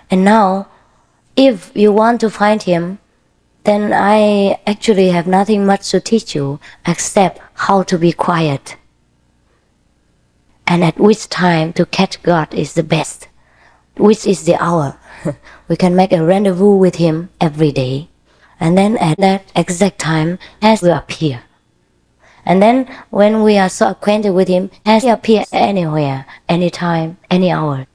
And now, if you want to find him, then I actually have nothing much to teach you except how to be quiet. And at which time to catch God is the best, which is the hour. We can make a rendezvous with him every day. And then at that exact time, he will appear. And then when we are so acquainted with him, he appears anywhere, anytime, any hour.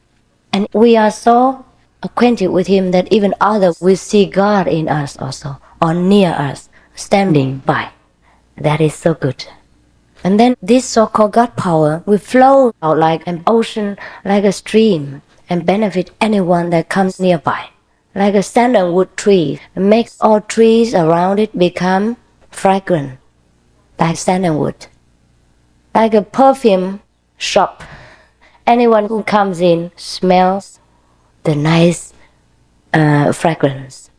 And we are so acquainted with him that even others will see God in us also, or near us, standing by. That is so good. And then this so-called God power will flow out like an ocean, like a stream, and benefit anyone that comes nearby. Like a sandalwood tree, it makes all trees around it become fragrant, like sandalwood. Like a perfume shop, anyone who comes in smells the nice fragrance,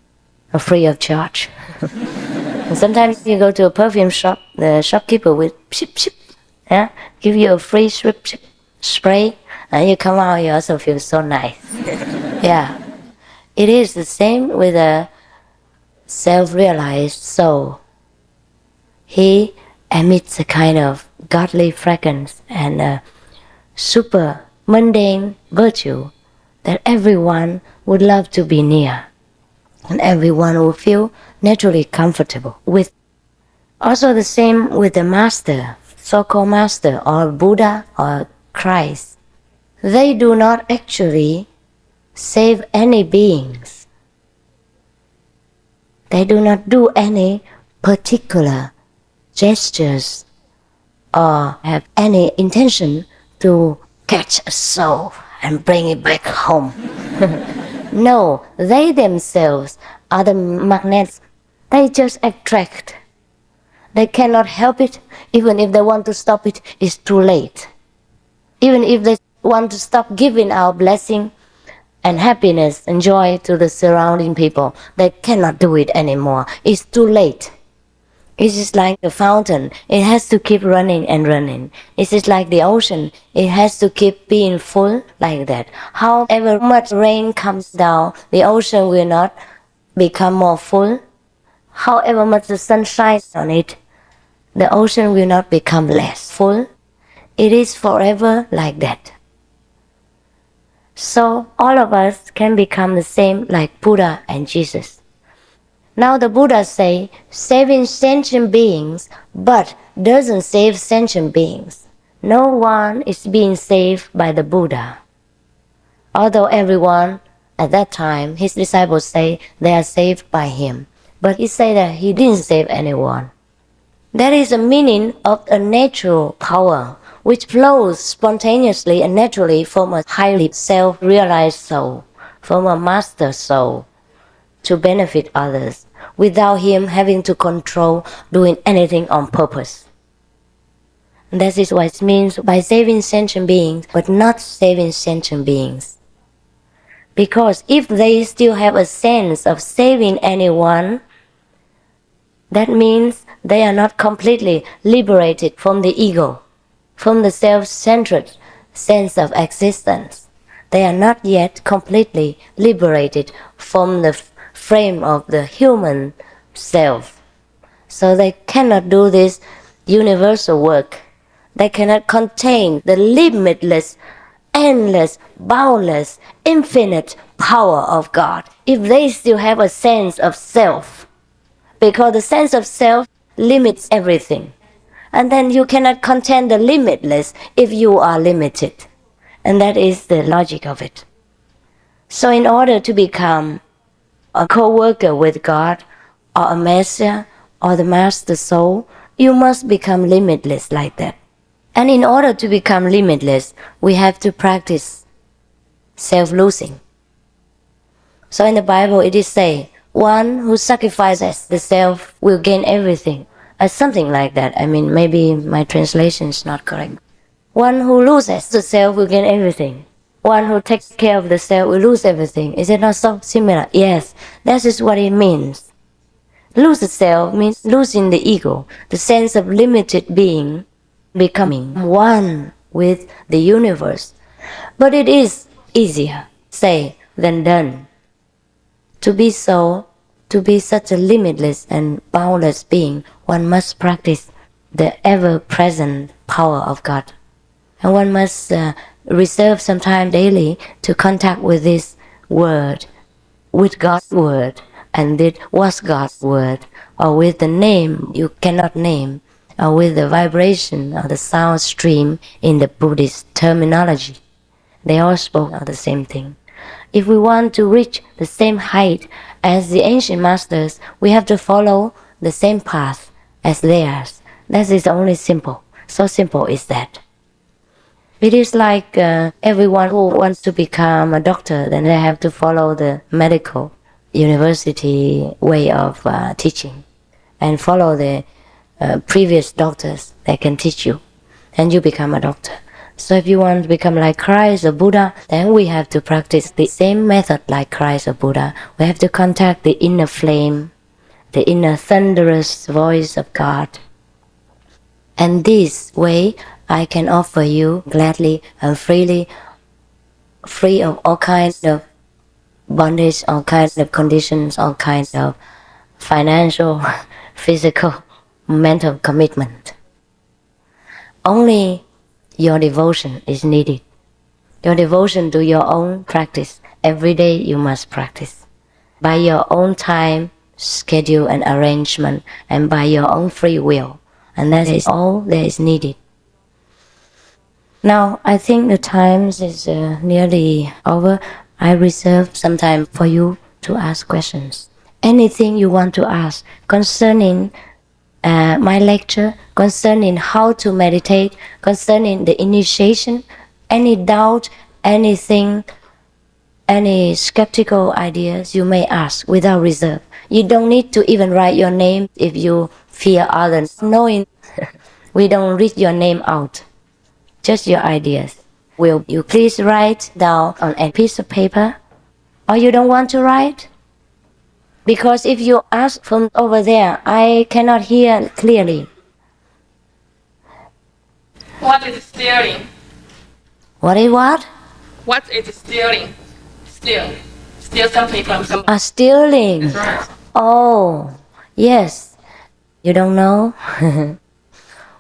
free of charge. And sometimes you go to a perfume shop, the shopkeeper will give you a free spray, and you come out, you also feel so nice. Yeah, it is the same with a self-realized soul. He emits a kind of godly fragrance and a super mundane virtue that everyone would love to be near, and everyone will feel naturally comfortable with. Also the same with the master, so-called master, or Buddha, or Christ. They do not actually save any beings. They do not do any particular gestures or have any intention to catch a soul and bring it back home. No, they themselves are the magnets. They just attract. They cannot help it. Even if they want to stop it, it's too late. Even if they want to stop giving our blessing and happiness and joy to the surrounding people, they cannot do it anymore. It's too late. It's just like a fountain. It has to keep running and running. It's just like the ocean. It has to keep being full like that. However much rain comes down, the ocean will not become more full. However much the sun shines on it, the ocean will not become less full. It is forever like that. So all of us can become the same like Buddha and Jesus. Now the Buddha say, saving sentient beings, but doesn't save sentient beings. No one is being saved by the Buddha. Although everyone, at that time, his disciples say they are saved by him. But he say that he didn't save anyone. That is the meaning of a natural power, which flows spontaneously and naturally from a highly self-realized soul, from a master soul, to benefit others, without him having to control doing anything on purpose. And that is what it means by saving sentient beings, but not saving sentient beings. Because if they still have a sense of saving anyone, that means they are not completely liberated from the ego, from the self-centered sense of existence. They are not yet completely liberated from the frame of the human self. So they cannot do this universal work. They cannot contain the limitless, endless, boundless, infinite power of God if they still have a sense of self. Because the sense of self limits everything. And then you cannot contain the limitless if you are limited. And that is the logic of it. So in order to become a co-worker with God, or a master, or the master soul, you must become limitless like that. And in order to become limitless, we have to practice self-losing. So in the Bible it is say, one who sacrifices the self will gain everything. Something like that. I mean, maybe my translation is not correct. One who loses the self will gain everything. One who takes care of the self will lose everything. Is it not so similar? Yes, that is what it means. Lose the self means losing the ego, the sense of limited being, becoming one with the universe. But it is easier. Say, than done. To be so, to be such a limitless and boundless being, one must practice the ever-present power of God. And one must reserve some time daily to contact with this word, with God's word, and it was God's word, or with the name you cannot name, or with the vibration or the sound stream in the Buddhist terminology. They all spoke of the same thing. If we want to reach the same height as the ancient masters, we have to follow the same path as theirs. That is only simple. So simple is that. It is like everyone who wants to become a doctor, then they have to follow the medical university way of teaching and follow the previous doctors that can teach you, and you become a doctor. So if you want to become like Christ or Buddha, then we have to practice the same method like Christ or Buddha. We have to contact the inner flame, the inner thunderous voice of God. And this way, I can offer you gladly and freely, free of all kinds of bondage, all kinds of conditions, all kinds of financial, physical, mental commitment. Only your devotion is needed. Your devotion to your own practice. Every day you must practice. By your own time, schedule and arrangement, and by your own free will. And that is all that is needed. Now, I think the time is nearly over. I reserve some time for you to ask questions. Anything you want to ask concerning my lecture, concerning how to meditate, concerning the initiation, any doubt, anything, any skeptical ideas, you may ask without reserve. You don't need to even write your name if you fear others knowing. We don't read your name out, just your ideas. Will you please write down on a piece of paper? Or you don't want to write? Because if you ask from over there, I cannot hear clearly. What is stealing? What is what? What is stealing? Steal something from someone. Stealing. That's right. Oh, yes. You don't know?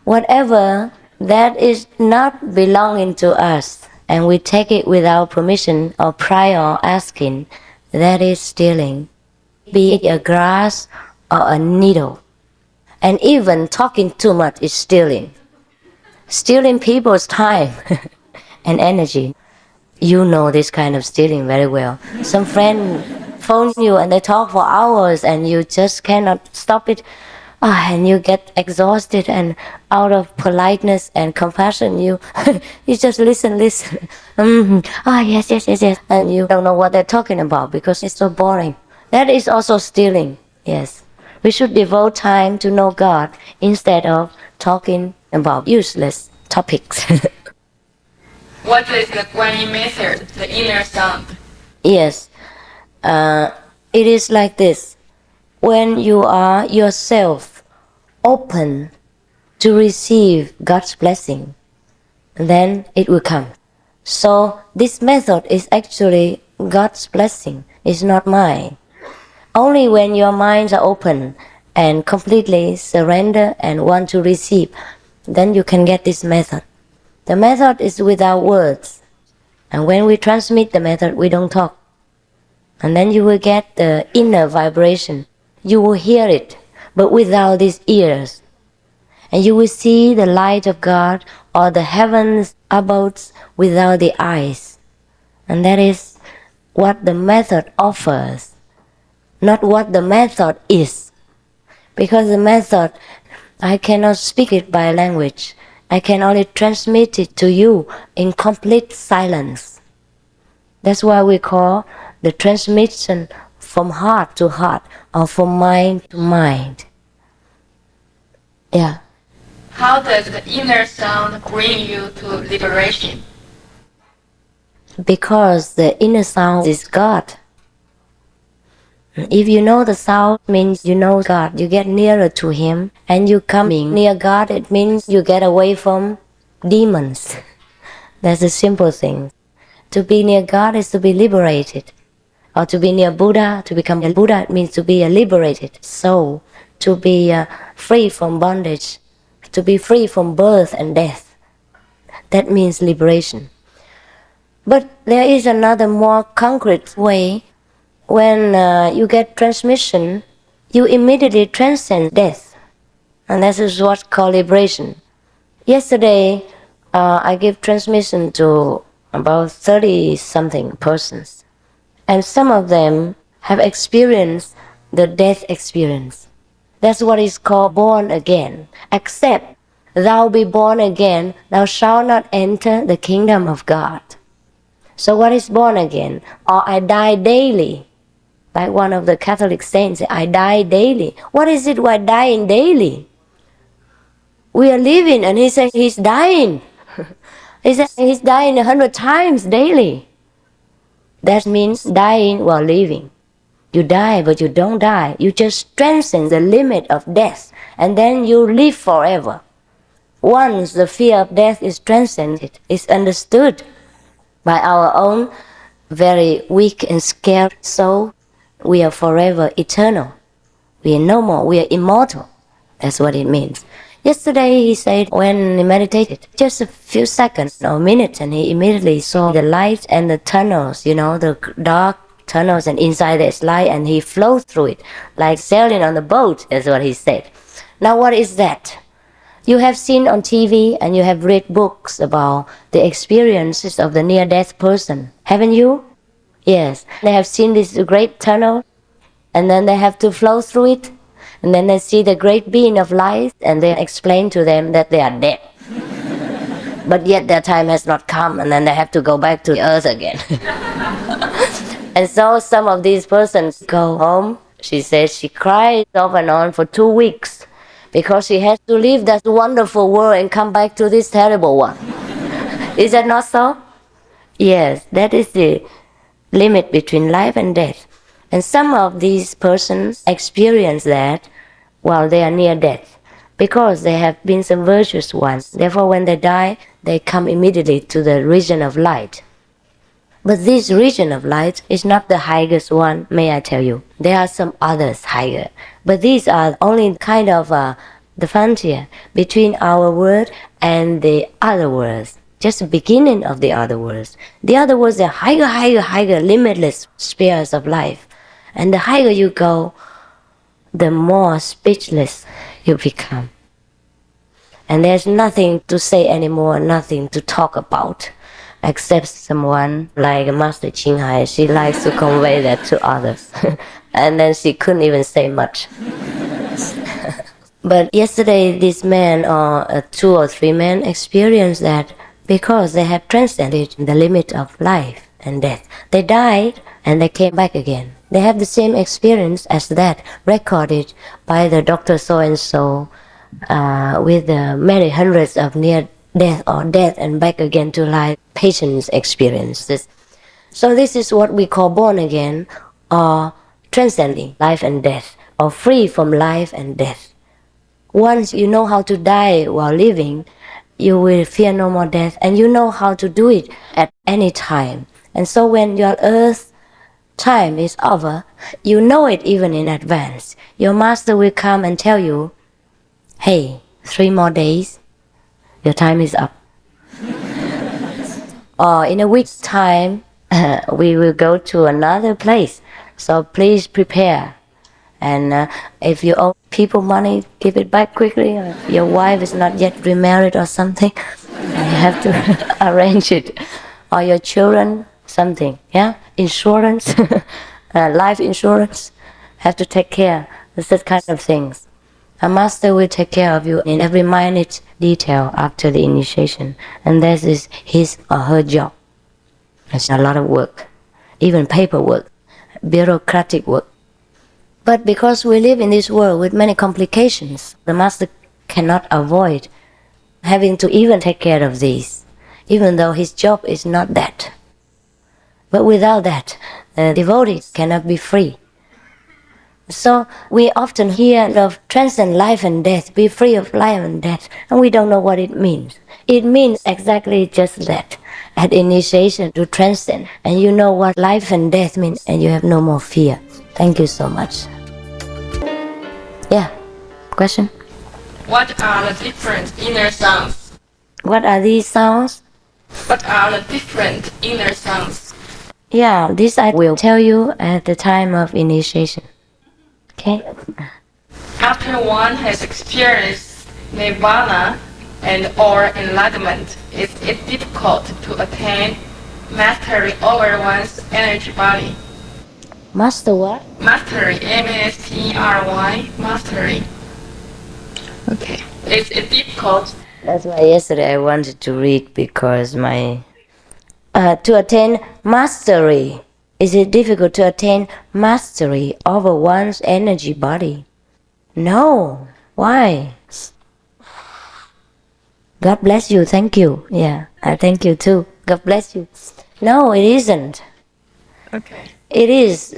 Whatever that is not belonging to us, and we take it without permission or prior asking, that is stealing. Be it a grass or a needle. And even talking too much is stealing. Stealing people's time and energy. You know this kind of stealing very well. Some friend phone you and they talk for hours and you just cannot stop it. And you get exhausted, and out of politeness and compassion, you just listen. Yes. And you don't know what they're talking about because it's so boring. That is also stealing, yes. We should devote time to know God instead of talking about useless topics. What is the Guanyin method, the inner sound? Yes, it is like this. When you are yourself open to receive God's blessing, then it will come. So this method is actually God's blessing, it's not mine. Only when your minds are open and completely surrender and want to receive, then you can get this method. The method is without words. And when we transmit the method, we don't talk. And then you will get the inner vibration. You will hear it, but without these ears. And you will see the light of God or the heavens abodes without the eyes. And that is what the method offers, not what the method is. Because the method, I cannot speak it by language. I can only transmit it to you in complete silence. That's why we call the transmission from heart to heart or from mind to mind. Yeah. How does the inner sound bring you to liberation? Because the inner sound is God. If you know the sound, means you know God. You get nearer to Him, and you coming near God, it means you get away from demons. That's a simple thing. To be near God is to be liberated. or to be near Buddha, to become a Buddha, it means to be a liberated soul, to be free from bondage, to be free from birth and death. That means liberation. But there is another more concrete way. When you get transmission, you immediately transcend death. And that is what's called liberation. Yesterday, I gave transmission to about 30-something persons. And some of them have experienced the death experience. That's what is called born again. Except thou be born again, thou shalt not enter the kingdom of God. So what is born again? Or I die daily. Like one of the Catholic saints, I die daily. What is it we're dying daily? We are living, and he said he's dying. He said he's dying 100 times daily. That means dying while living. You die, but you don't die. You just transcend the limit of death, and then you live forever. Once the fear of death is transcended, it's understood by our own very weak and scared soul, we are forever eternal. We are no more. We are immortal. That's what it means. Yesterday he said when he meditated, just a few seconds or minutes, and he immediately saw the light and the tunnels, the dark tunnels, and inside there's light, and he flowed through it like sailing on a boat, is what he said. Now what is that? You have seen on TV and you have read books about the experiences of the near-death person, haven't you? Yes, they have seen this great tunnel, and then they have to flow through it, and then they see the great being of light, and they explain to them that they are dead. But yet their time has not come, and then they have to go back to the earth again. And so some of these persons go home. She says she cried off and on for 2 weeks because she has to leave that wonderful world and come back to this terrible one. Is that not so? Yes, that is the limit between life and death. And some of these persons experience that while they are near death because they have been some virtuous ones. Therefore, when they die, they come immediately to the region of light. But this region of light is not the highest one, may I tell you. There are some others higher. But these are only kind of the frontier between our world and the other worlds. Just the beginning of the other worlds. The other worlds are higher, limitless spheres of life. And the higher you go, the more speechless you become. And there's nothing to say anymore, nothing to talk about, except someone like Master Ching Hai. She likes to convey that to others. And then she couldn't even say much. But yesterday, this man, or 2 or 3 men, experienced that because they have transcended the limit of life and death. They died and they came back again. They have the same experience as that, recorded by the Dr. So-and-so with many hundreds of near death or death and back again to life patients' experiences. So this is what we call born again, or transcending life and death, or free from life and death. Once you know how to die while living, you will fear no more death, and you know how to do it at any time. And so when your earth time is over, you know it even in advance. Your master will come and tell you, hey, 3 more days, your time is up. Or in a week's time, we will go to another place, so please prepare. And if you owe people money, give it back quickly. Or if your wife is not yet remarried or something, you have to arrange it. Or your children, something, yeah? Insurance, life insurance, have to take care. It's that kind of things. A master will take care of you in every minute detail after the initiation. And that is his or her job. It's a lot of work, even paperwork, bureaucratic work. But because we live in this world with many complications, the master cannot avoid having to even take care of these, even though his job is not that. But without that, the devotees cannot be free. So we often hear of transcend life and death, be free of life and death, and we don't know what it means. It means exactly just that. at initiation to transcend, and you know what life and death mean, and you have no more fear. Thank you so much. Yeah, question? What are the different inner sounds? What are these sounds? What are the different inner sounds? Yeah, this I will tell you at the time of initiation. Okay? After one has experienced nirvana and or enlightenment, is it difficult to attain mastery over one's energy body? Master what? Mastery, M-A-S-T-R-Y, mastery. Okay. Is it difficult? That's why yesterday I wanted to read, because my... to attain mastery. Is it difficult to attain mastery over one's energy body? No. Why? God bless you. Thank you. Yeah, I thank you too. God bless you. No, it isn't. Okay. It is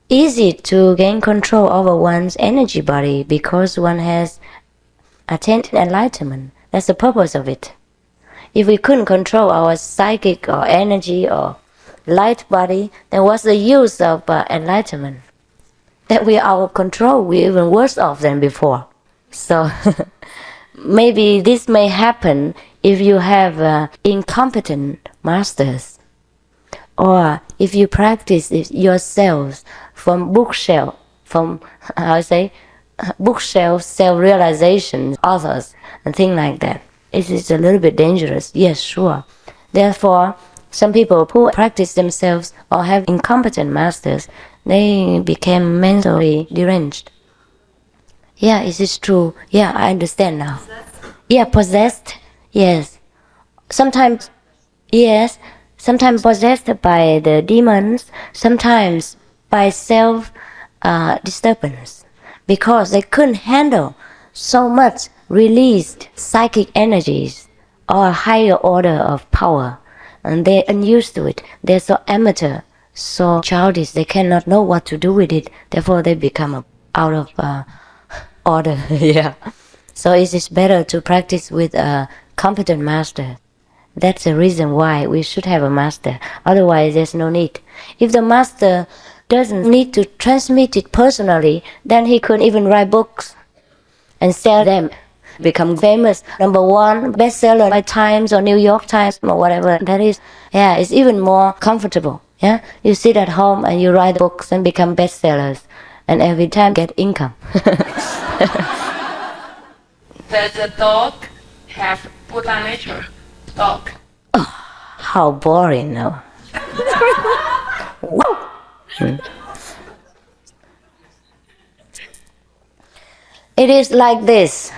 easy to gain control over one's energy body because one has attained enlightenment. That's the purpose of it. If we couldn't control our psychic or energy or light body, then what's the use of enlightenment? That we are out of control, we're even worse off than before. So maybe this may happen if you have incompetent masters, or if you practice it yourselves from bookshelf, from bookshelf self-realization, authors, and things like that. It is a little bit dangerous, yes, sure. Therefore, some people who practice themselves or have incompetent masters, they became mentally deranged. Yeah, is this true? Yeah, I understand now. Yeah, possessed, yes. Sometimes, yes, sometimes possessed by the demons, sometimes by self-disturbance, because they couldn't handle so much released psychic energies or a higher order of power, and they're unused to it. They're so amateur, so childish, they cannot know what to do with it. Therefore, they become out of order. Yeah. So it is better to practice with a competent master. That's the reason why we should have a master. Otherwise, there's no need. If the master doesn't need to transmit it personally, then he could even write books and sell them, become famous, #1 bestseller by Times or New York Times or whatever that is. Yeah, it's even more comfortable. Yeah, you sit at home and you write books and become bestsellers, and every time get income. Does the dog have Buddha nature? Dog. Oh, how boring now. It is like this.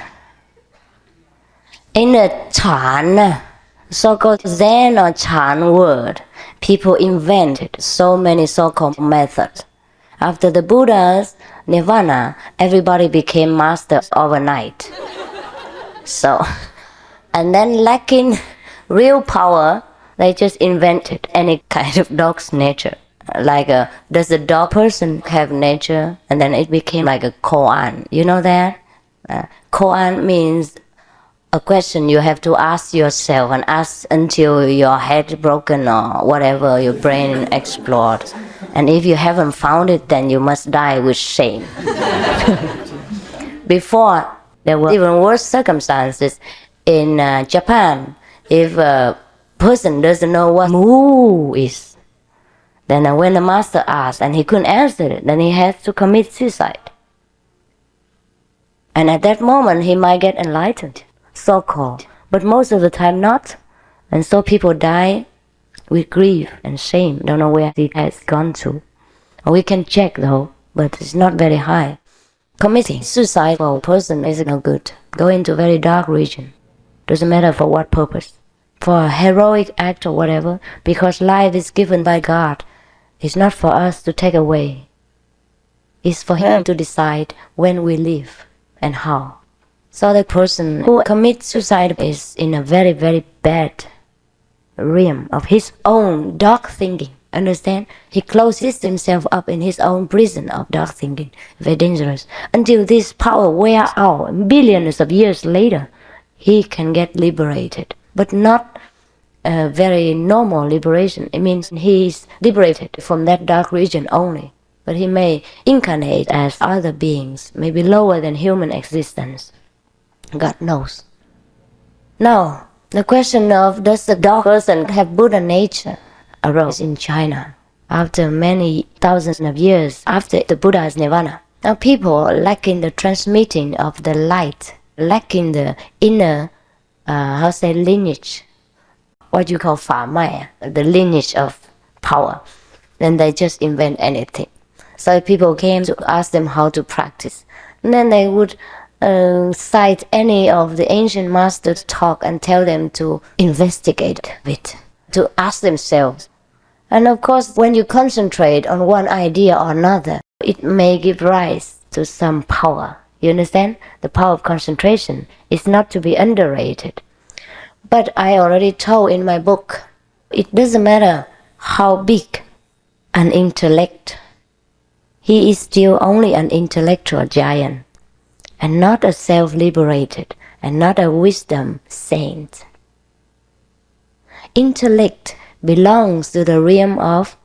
In a Chan, so-called Zen or Chan word, people invented so many so-called methods. After the Buddha's nirvana, everybody became masters overnight. So, and then lacking real power, they just invented any kind of dog's nature. Like, does the dog person have nature? And then it became like a koan. You know that? Koan means a question you have to ask yourself, and ask until your head broken or whatever, your brain explodes. And if you haven't found it, then you must die with shame. Before, there were even worse circumstances. In Japan, if a person doesn't know what moo is, then when the master asked and he couldn't answer it, then he has to commit suicide. And at that moment, he might get enlightened, so-called, but most of the time not. And so people die with grief and shame, don't know where it has gone to. We can check though, but it's not very high. Committing suicide for a person is no good. Go into a very dark region. Doesn't matter for what purpose. For a heroic act or whatever, because life is given by God. It's not for us to take away. It's for Him to decide when we live and how. So the person who commits suicide is in a very, very bad realm of his own dark thinking. Understand? He closes himself up in his own prison of dark thinking. Very dangerous. Until this power wear out, billions of years later, he can get liberated. But not very normal liberation. It means he's liberated from that dark region only. But he may incarnate as other beings, maybe lower than human existence. God knows. Now, the question of does the dog person have Buddha nature arose in China after many thousands of years after the Buddha's nirvana. Now people lacking the transmitting of the light, lacking the inner, lineage, what you call 法脉, the lineage of power. Then they just invent anything. So people came to ask them how to practice. And then they would cite any of the ancient masters' talk and tell them to investigate it, to ask themselves. And of course, when you concentrate on one idea or another, it may give rise to some power. You understand? The power of concentration is not to be underrated. But I already told in my book, it doesn't matter how big an intellect. He is still only an intellectual giant, and not a self-liberated, and not a wisdom saint. Intellect belongs to the realm of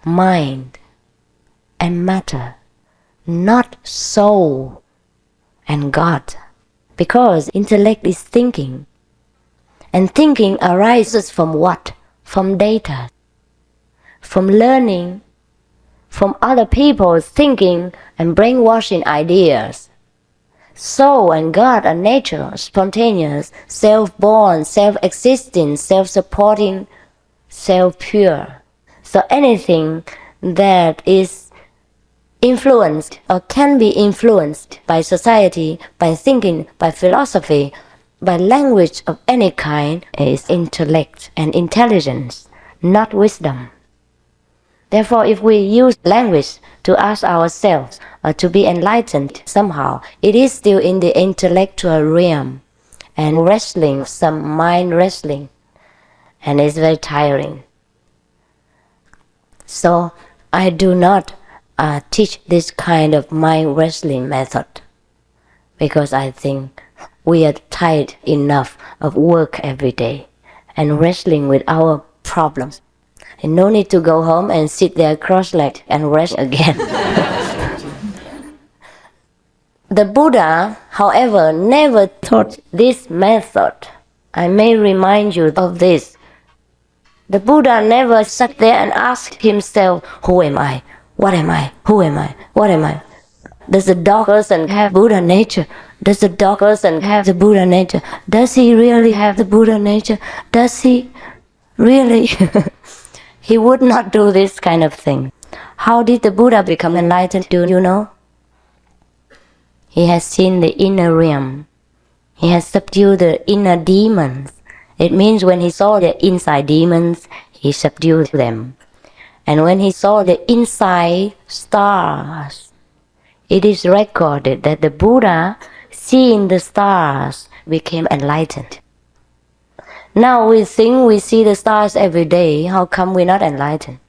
mind and matter, not soul and God. Because intellect is thinking. And thinking arises from what? From data, from learning, from other people's thinking and brainwashing ideas. Soul and God are natural, spontaneous, self-born, self-existing, self-supporting, self-pure. So anything that is influenced or can be influenced by society, by thinking, by philosophy, by language of any kind is intellect and intelligence, not wisdom. Therefore, if we use language to ask ourselves or to be enlightened somehow, it is still in the intellectual realm and wrestling, some mind wrestling, and it's very tiring. So I do not teach this kind of mind wrestling method because I think we are tired enough of work every day and wrestling with our problems. And no need to go home and sit there cross-legged and rest again. The Buddha, however, never taught this method. I may remind you of this. The Buddha never sat there and asked himself, who am I? What am I? Who am I? What am I? Does the dog person have Buddha nature? Does the dog person have the Buddha nature? Does he really have the Buddha nature? Does he really? He would not do this kind of thing. How did the Buddha become enlightened? Do you know? He has seen the inner realm. He has subdued the inner demons. It means when he saw the inside demons, he subdued them. And when he saw the inside stars, it is recorded that the Buddha, seeing the stars, became enlightened. Now we think we see the stars every day. How come we're not enlightened?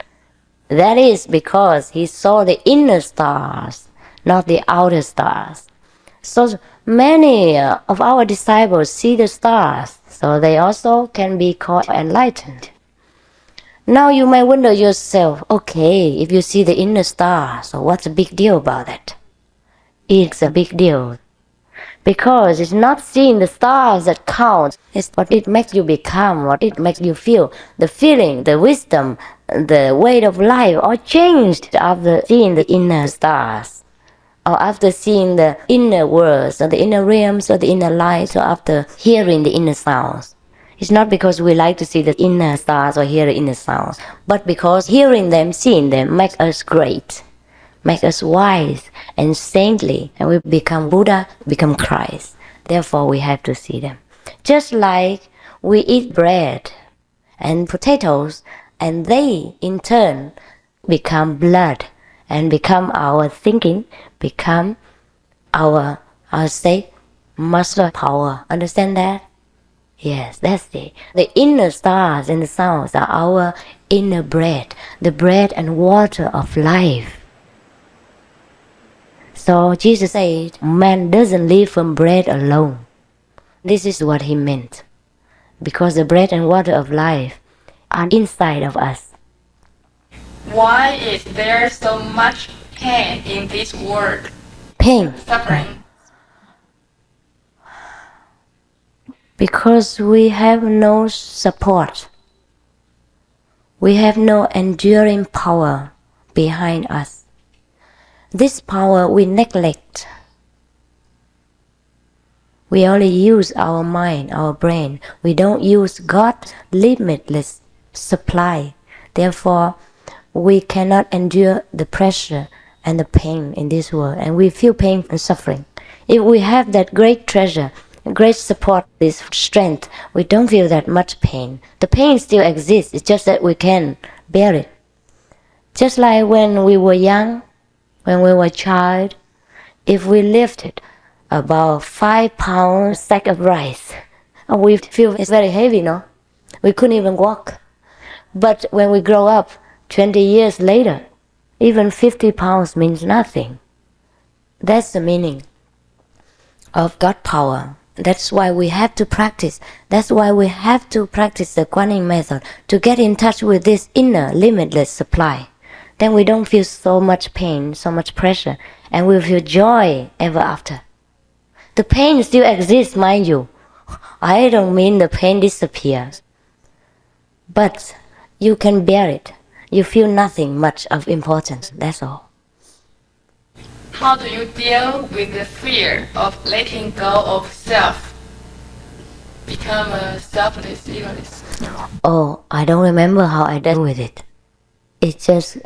That is because he saw the inner stars, not the outer stars. So many of our disciples see the stars, so they also can be called enlightened. Now you may wonder yourself, okay, if you see the inner stars, so what's the big deal about that? It's a big deal. Because it's not seeing the stars that counts. It's what it makes you become, what it makes you feel. The feeling, the wisdom, the way of life all changed after seeing the inner stars. Or after seeing the inner worlds, or the inner realms, or the inner lights, or after hearing the inner sounds. It's not because we like to see the inner stars or hear the inner sounds, but because hearing them, seeing them makes us great. Make us wise and saintly, and we become Buddha, become Christ. Therefore, we have to see them. Just like we eat bread and potatoes, and they, in turn, become blood and become our thinking, become our, muscle power. Understand that? Yes, that's it. The inner stars and the sounds are our inner bread, the bread and water of life. So Jesus said, man doesn't live from bread alone. This is what he meant. because the bread and water of life are inside of us. Why is there so much pain in this world? Pain. Suffering. Because we have no support. We have no enduring power behind us. This power we neglect. We only use our mind, our brain. We don't use God's limitless supply. Therefore, we cannot endure the pressure and the pain in this world, and we feel pain and suffering. If we have that great treasure, great support, this strength, we don't feel that much pain. The pain still exists, it's just that we can bear it. Just like when we were young, when we were a child, if we lifted about 5 pounds sack of rice, we feel it's very heavy, no? We couldn't even walk. But when we grow up, 20 years later, even 50 pounds means nothing. That's the meaning of God power. That's why we have to practice. That's why we have to practice the Quán method, to get in touch with this inner limitless supply. Then we don't feel so much pain, so much pressure, and we feel joy ever after. The pain still exists, mind you. I don't mean the pain disappears. But you can bear it. You feel nothing much of importance, that's all. How do you deal with the fear of letting go of self? Become a selfless egoist. Oh, I don't remember how I dealt with it. It just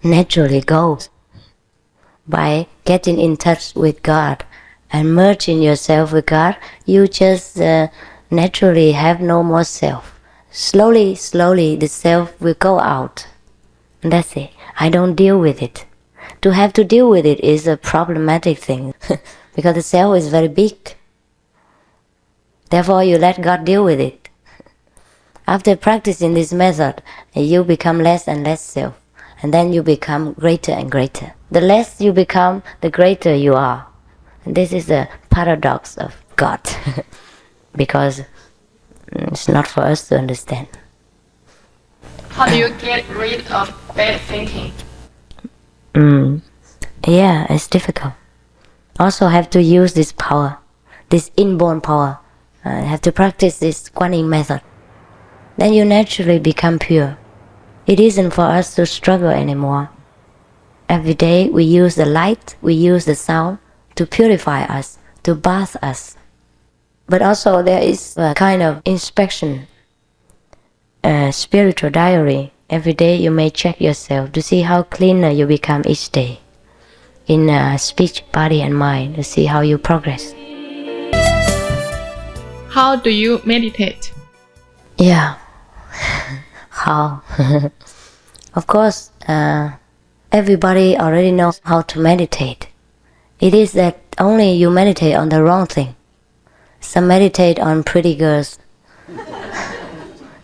naturally goes. By getting in touch with God and merging yourself with God, you just naturally have no more self. Slowly, the self will go out. And that's it. I don't deal with it. To have to deal with it is a problematic thing because the self is very big. Therefore, you let God deal with it. After practicing this method, you become less and less self, and then you become greater and greater. The less you become, the greater you are. And this is the paradox of God, because it's not for us to understand. How do you get rid of bad thinking? Yeah, it's difficult. Also have to use this power, this inborn power. Have to practice this Quán method. Then you naturally become pure. It isn't for us to struggle anymore. Every day we use the light, we use the sound to purify us, to bath us. But also there is a kind of inspection, a spiritual diary. Every day you may check yourself to see how cleaner you become each day. In speech, body and mind, to see how you progress. How do you meditate? Yeah. How? Of course, everybody already knows how to meditate. It is that only you meditate on the wrong thing. Some meditate on pretty girls.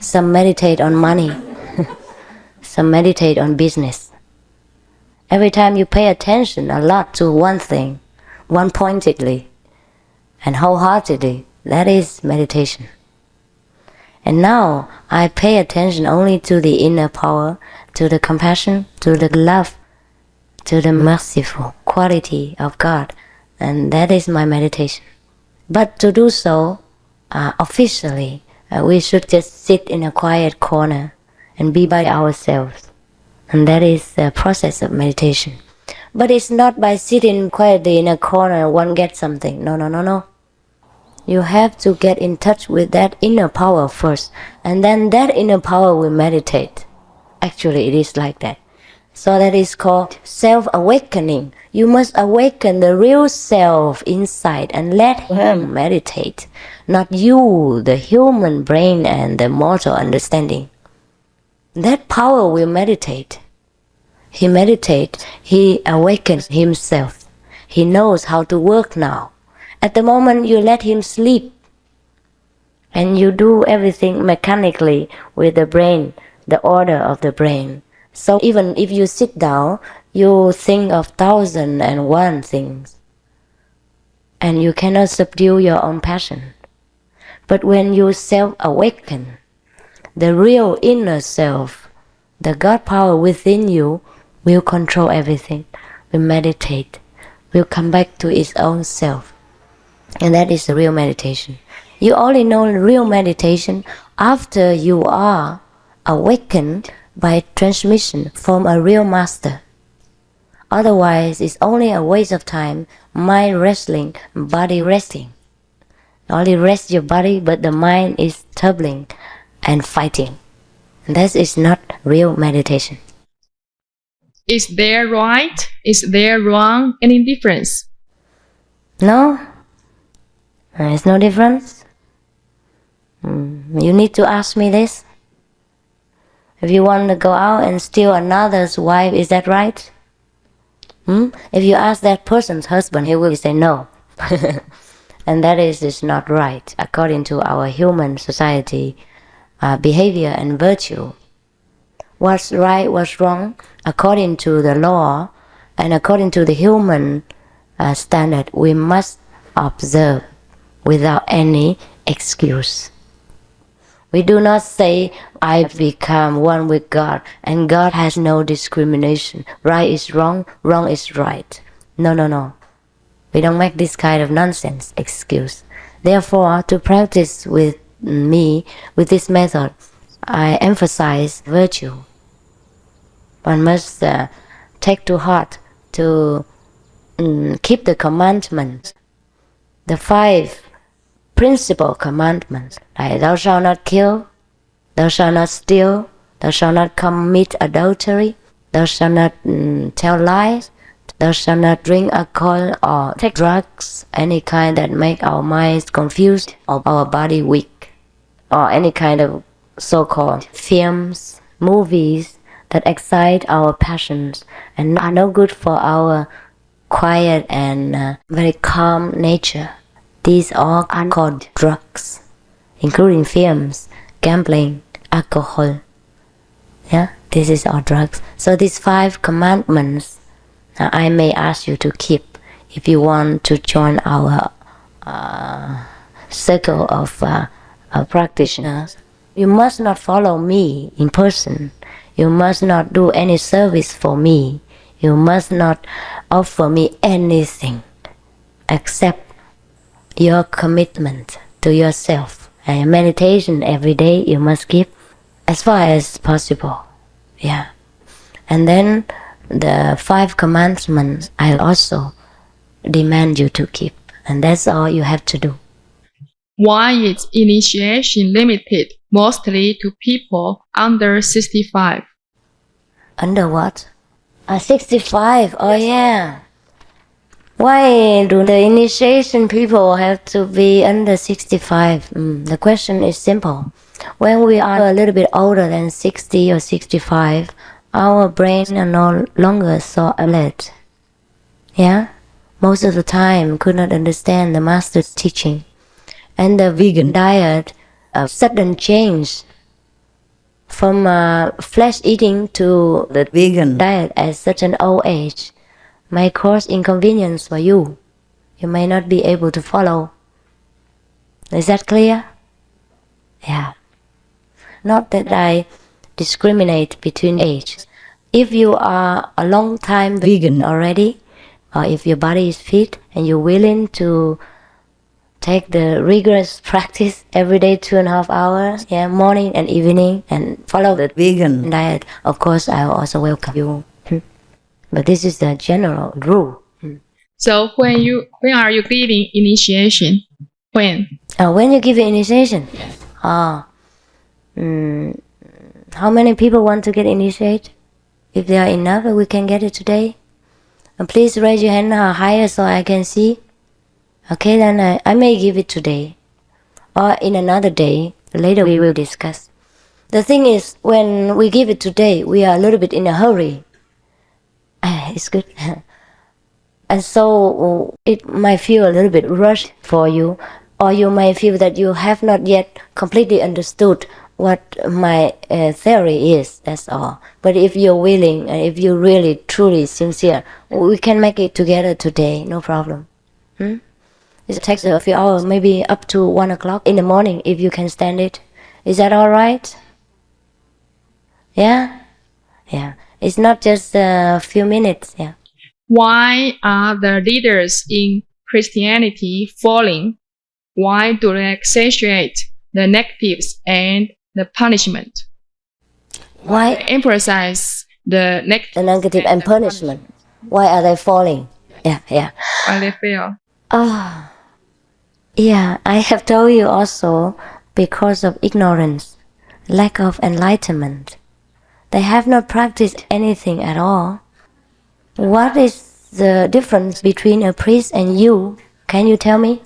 Some meditate on money. Some meditate on business. Every time you pay attention a lot to one thing, one-pointedly and wholeheartedly, that is meditation. And now I pay attention only to the inner power, to the compassion, to the love, to the merciful quality of God, and that is my meditation. But to do so officially, we should just sit in a quiet corner and be by ourselves. And that is the process of meditation. But it's not by sitting quietly in a corner one gets something. No. You have to get in touch with that inner power first, and then that inner power will meditate. Actually, it is like that. So that is called self-awakening. You must awaken the real self inside and let him meditate, not you, the human brain and the mortal understanding. That power will meditate. He meditates, he awakens himself. He knows how to work now. At the moment you let him sleep, and you do everything mechanically with the brain, the order of the brain. So even if you sit down, you think of 1,001 things, and you cannot subdue your own passion. But when you self-awaken, the real inner self, the God power within you will control everything, will meditate, will come back to its own self. And that is the real meditation. You only know real meditation after you are awakened by transmission from a real master. Otherwise, it's only a waste of time, mind wrestling, body resting. Only rest your body, but the mind is troubling and fighting. That is not real meditation. Is there right? Is there wrong? Any difference? No, there's no difference. You need to ask me this. If you want to go out and steal another's wife, is that right? If you ask that person's husband, he will say no. And that is not right according to our human society behavior and virtue. What's right, what's wrong, according to the law and according to the human standard, we must observe without any excuse. We do not say, I become one with God, and God has no discrimination. Right is wrong, wrong is right. No. We don't make this kind of nonsense excuse. Therefore, to practice with me, with this method, I emphasize virtue. One must take to heart to keep the commandments, the 5 principal commandments, like thou shalt not kill, thou shalt not steal, thou shalt not commit adultery, thou shalt not tell lies, thou shalt not drink alcohol or take drugs, any kind that make our minds confused or our body weak, or any kind of so-called films, movies that excite our passions and are no good for our quiet and very calm nature. These all are called drugs, including films, gambling, alcohol. Yeah, this is all drugs. So these 5 commandments, I may ask you to keep if you want to join our circle of practitioners. You must not follow me in person. You must not do any service for me. You must not offer me anything except your commitment to yourself. And meditation every day you must keep as far as possible. Yeah. And then the 5 commandments I also demand you to keep. And that's all you have to do. Why is initiation limited mostly to people under 65? Under what? 65. Oh yeah. Why do the initiation people have to be under 65? The question is simple. When we are a little bit older than 60 or 65, our brains are no longer so alert. Yeah? Most of the time could not understand the master's teaching. And the vegan diet, a sudden change from flesh eating to the vegan diet at such an old age may cause inconvenience for you. You may not be able to follow. Is that clear? Yeah. Not that I discriminate between ages. If you are a long time vegan already, or if your body is fit and you're willing to take the rigorous practice every day 2.5 hours, morning and evening, and follow the vegan diet, of course I will also welcome you. But this is the general rule. So when are you giving initiation? When? When you give initiation? Yes. How many people want to get initiated? If there are enough, we can get it today. Please raise your hand higher so I can see. Okay, then I may give it today. Or in another day. Later we will discuss. The thing is, when we give it today, we are a little bit in a hurry. It's good. And so it might feel a little bit rushed for you, or you may feel that you have not yet completely understood what my theory is, that's all. But if you're willing, and if you're really, truly sincere, we can make it together today, no problem. It takes a few hours, maybe up to 1 o'clock in the morning, if you can stand it. Is that all right? Yeah? Yeah. It's not just a few minutes, yeah. Why are the leaders in Christianity falling? Why do they accentuate the negatives and the punishment? Why They emphasize the the negative and punishment? Why are they falling? Yeah. Why they fail? Yeah, I have told you also, because of ignorance, lack of enlightenment. They have not practiced anything at all. What is the difference between a priest and you? Can you tell me?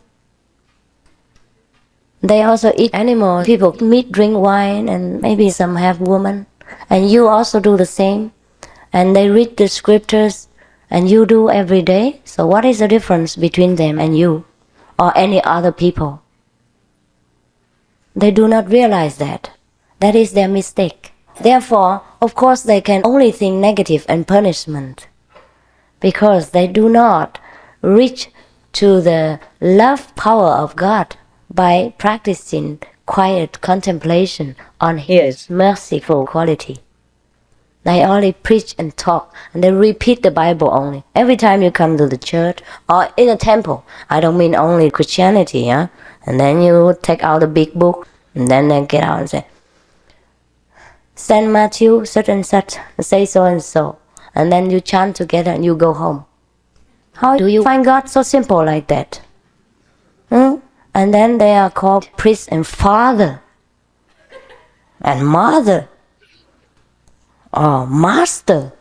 They also eat animals. People meat, drink wine, and maybe some have women. And you also do the same. And they read the scriptures, and you do every day. So what is the difference between them and you, or any other people? They do not realize that. That is their mistake. Therefore, of course, they can only think negative and punishment, because they do not reach to the love power of God by practicing quiet contemplation on His merciful quality. They only preach and talk, and they repeat the Bible only. Every time you come to the church or in a temple, I don't mean only Christianity, yeah? And then you take out the big book, and then they get out and say, Saint Matthew, such and such, say so and so. And then you chant together and you go home. How do you find God so simple like that? And then they are called priest and father and mother or master.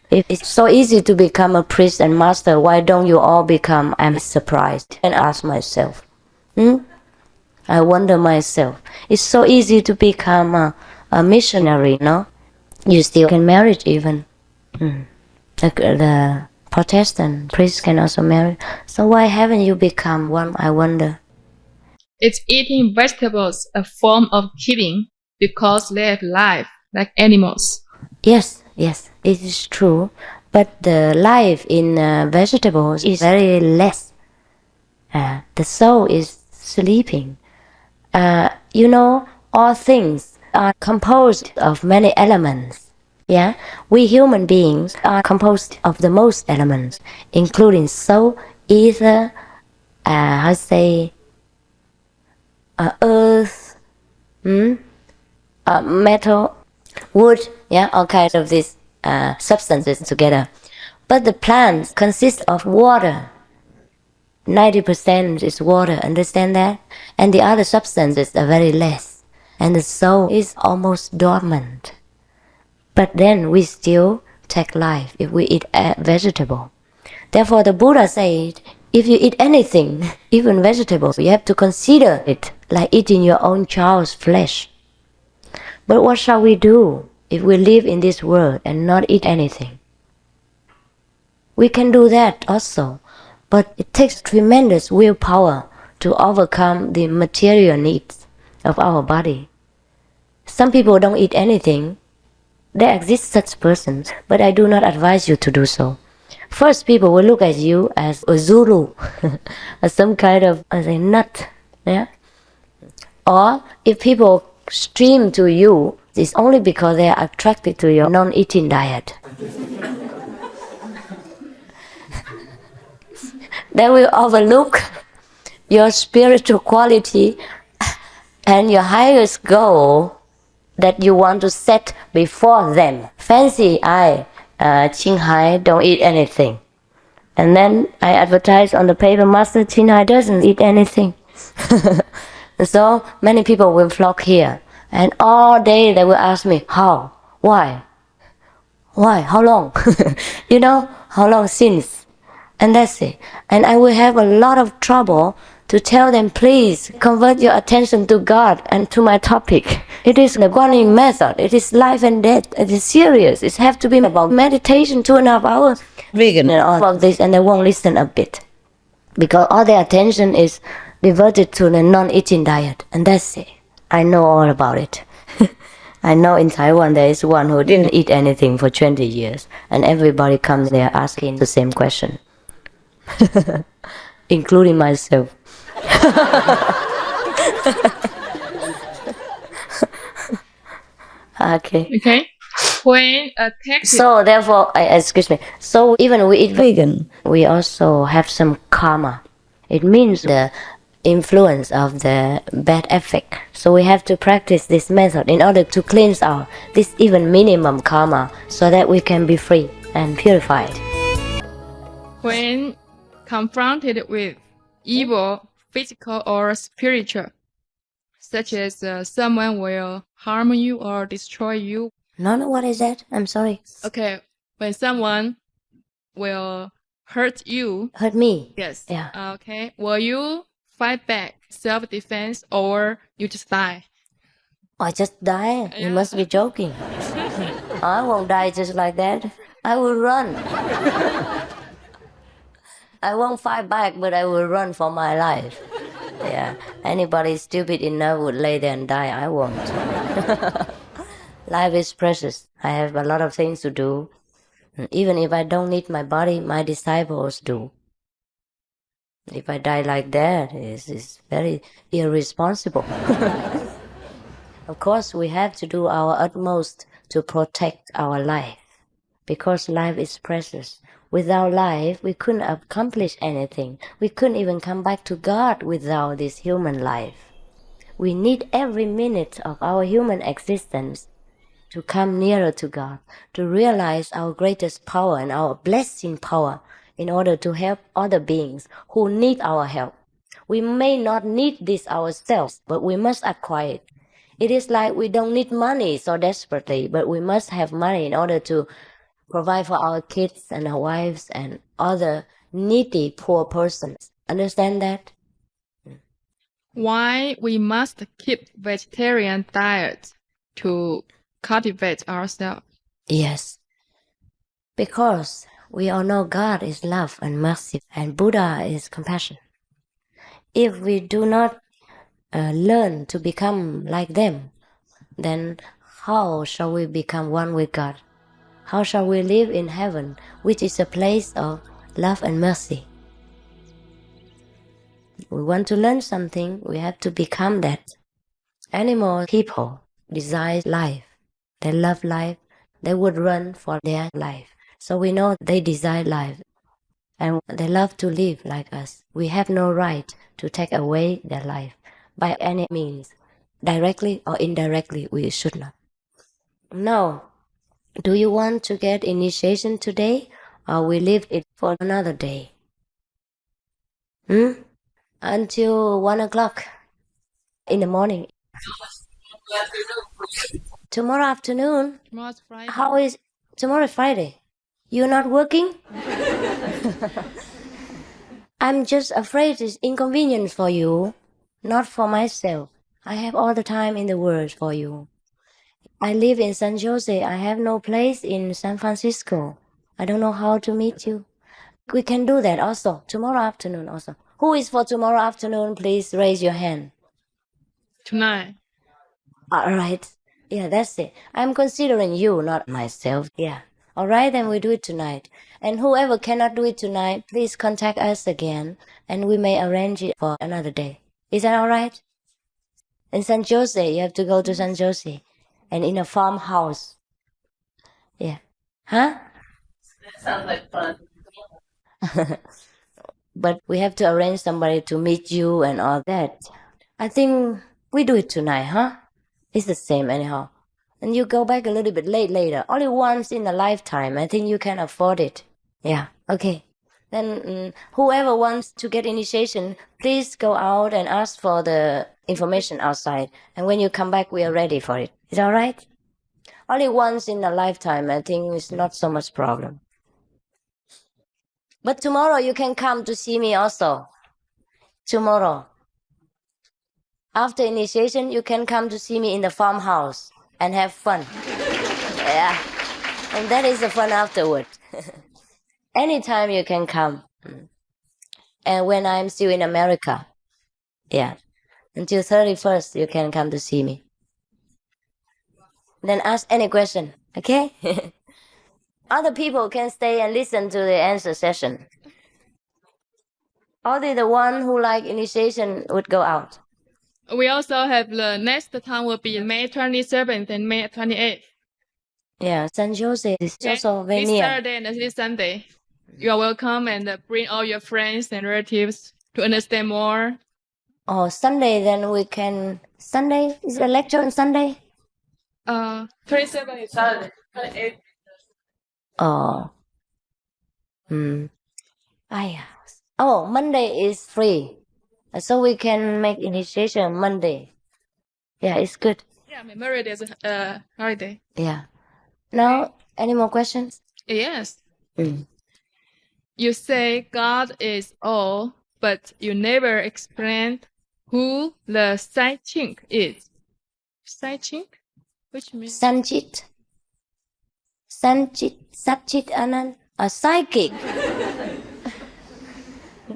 If it's so easy to become a priest and master, why don't you all become? I'm surprised and ask myself. I wonder myself. It's so easy to become a missionary, no? You still can marry even. The Protestant priests can also marry. So why haven't you become one, I wonder? Is eating vegetables a form of killing because they have life like animals? Yes, it is true. But the life in vegetables is very less. The soul is sleeping. All things are composed of many elements. Yeah, we human beings are composed of the most elements, including soul, ether, earth, metal, wood, all kinds of these substances together. But the plants consist of water. 90% is water, understand that? And the other substances are very less. And the soul is almost dormant. But then we still take life if we eat a vegetable. Therefore the Buddha said, if you eat anything, even vegetables, you have to consider it like eating your own child's flesh. But what shall we do if we live in this world and not eat anything? We can do that also, but it takes tremendous willpower to overcome the material needs of our body. Some people don't eat anything. There exist such persons, but I do not advise you to do so. First, people will look at you as a Zulu, as some kind of nut. Yeah? Or if people stream to you, it's only because they are attracted to your non-eating diet. They will overlook your spiritual quality and your highest goal that you want to set before them. Fancy, Qinghai don't eat anything. And then I advertise on the paper, Master Qinghai doesn't eat anything. So many people will flock here. And all day they will ask me, how? Why? How long? How long since? And that's it. And I will have a lot of trouble to tell them, please convert your attention to God and to my topic. It is the Guanyin method. It is life and death. It is serious. It has to be about meditation 2.5 hours. Vegan and all of this, and they won't listen a bit. Because all their attention is diverted to the non-eating diet. And that's it. I know all about it. I know in Taiwan there is one who didn't eat anything for 20 years. And everybody comes there asking the same question. including myself. Okay. Okay. When a text So therefore, excuse me. So even we eat vegan, we also have some karma. It means the influence of the bad effect. So we have to practice this method in order to cleanse our this even minimum karma, so that we can be free and purified. when confronted with evil, physical or spiritual, such as someone will harm you or destroy you. No, what is that? I'm sorry. Okay, when someone will hurt you, Hurt me. yes. Yeah. Okay, will you fight back, self-defense, or you just die? I just die. You Yeah. must be joking. I won't die just like that. I will run. I won't fight back, but I will run for my life. Yeah. Anybody stupid enough would lay there and die. I won't. Life is precious. I have a lot of things to do. Even if I don't need my body, my disciples do. If I die like that, it's very irresponsible. Of course, we have to do our utmost to protect our life, because life is precious. Without life, we couldn't accomplish anything. We couldn't even come back to God without this human life. We need every minute of our human existence to come nearer to God, to realize our greatest power and our blessing power in order to help other beings who need our help. We may not need this ourselves, but we must acquire it. It is like we don't need money so desperately, but we must have money in order to provide for our kids and our wives and other needy poor persons. Understand that? Why we must keep vegetarian diet to cultivate ourselves? Yes. Because we all know God is love and mercy, and Buddha is compassion. If we do not learn to become like them, then how shall we become one with God? How shall we live in heaven, which is a place of love and mercy? We want to learn something, we have to become that. Animal people desire life. They love life. They would run for their life. So we know they desire life. And they love to live like us. We have no right to take away their life by any means. Directly or indirectly, we should not. Now, do you want to get initiation today, or we leave it for another day? Until 1 o'clock in the morning. Tomorrow afternoon? Tomorrow's Friday. How is tomorrow Friday? You're not working? I'm just afraid it's inconvenient for you, not for myself. I have all the time in the world for you. I live in San Jose. I have no place in San Francisco. I don't know how to meet you. We can do that also, tomorrow afternoon also. Who is for tomorrow afternoon? Please raise your hand. Tonight. All right. Yeah, that's it. I'm considering you, not myself. Yeah. All right, then we do it tonight. And whoever cannot do it tonight, please contact us again, and we may arrange it for another day. Is that all right? In San Jose, you have to go to San Jose, and in a farmhouse. Yeah. Huh? That sounds like fun. But we have to arrange somebody to meet you and all that. I think we do it tonight, huh? It's the same anyhow. And you go back a little bit late later. Only once in a lifetime. I think you can afford it. Yeah, okay. Then whoever wants to get initiation, please go out and ask for the information outside. And when you come back, we are ready for it. Is that all right? Only once in a lifetime. I think it's not so much problem. But tomorrow you can come to see me also. Tomorrow. After initiation, you can come to see me in the farmhouse and have fun. Yeah. And that is the fun afterward. Anytime you can come. And when I'm still in America, yeah, until 31st, you can come to see me. Then ask any question, okay? Other people can stay and listen to the answer session. Only the one who like initiation would go out. We also have the next time will be May 27th and May 28th. Yeah, San Jose is also very This near. Saturday and this Sunday. You are welcome and bring all your friends and relatives to understand more. Oh, Sunday then we can... Sunday? Is the lecture on Sunday? 27 is Saturday. 28. Oh. Oh, Monday is free. So we can make initiation Monday. Yeah, it's good. Yeah, Memorial Day is a holiday. Yeah. Now, any more questions? Yes. You say God is all, but you never explained who the Sai-Ching is. Sai-Ching? Which means? Sanchit, Satchit Anand, a psychic.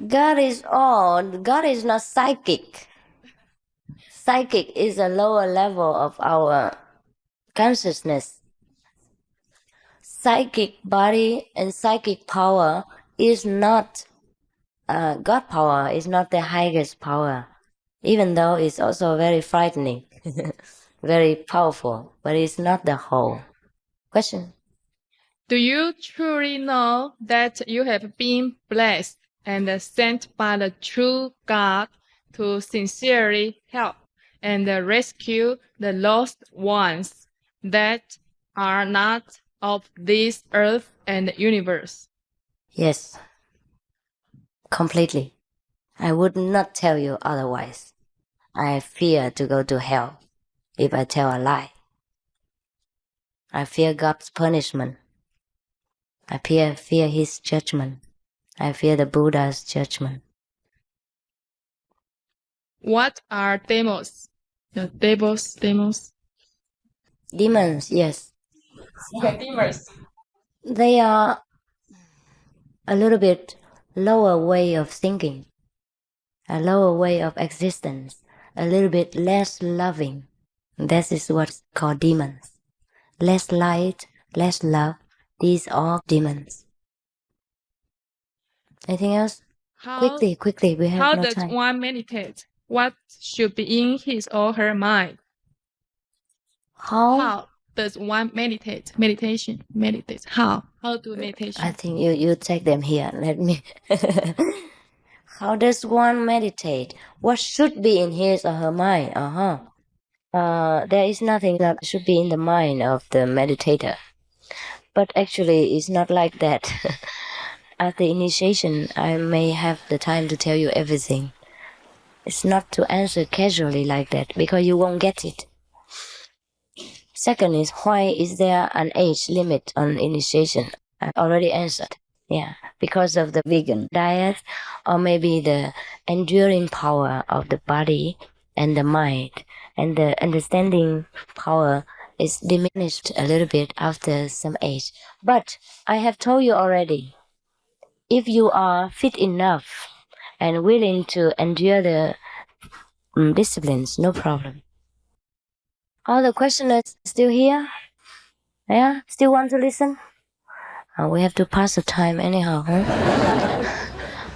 God is all. God is not psychic. Psychic is a lower level of our consciousness. Psychic body and psychic power is not God power, is not the highest power, even though it's also very frightening, very powerful, but it's not the whole. Question? Do you truly know that you have been blessed and sent by the true God to sincerely help and rescue the lost ones that are not of this earth and universe? Yes. Completely. I would not tell you otherwise. I fear to go to hell if I tell a lie. I fear God's punishment. I fear His judgment. I fear the Buddha's judgment. What are demons? The devils, demons? Demons, yes. Okay, demons. They are a little bit lower way of thinking, a lower way of existence, a little bit less loving. That is what's called demons. Less light, less love. These are demons. Anything else? Quickly, we have How no does time. one meditate? What should be in his or her mind? How does one meditate? Meditate. How do meditation? I think you take them here. Let me... How does one meditate? What should be in his or her mind? There is nothing that should be in the mind of the meditator. But actually, it's not like that. At the initiation, I may have the time to tell you everything. It's not to answer casually like that, because you won't get it. Second is, why is there an age limit on initiation? I already answered. Yeah, because of the vegan diet, or maybe the enduring power of the body and the mind, and the understanding power is diminished a little bit after some age. But I have told you already, if you are fit enough and willing to endure the disciplines, no problem. All the questioners still here? Yeah? Still want to listen? We have to pass the time anyhow, huh?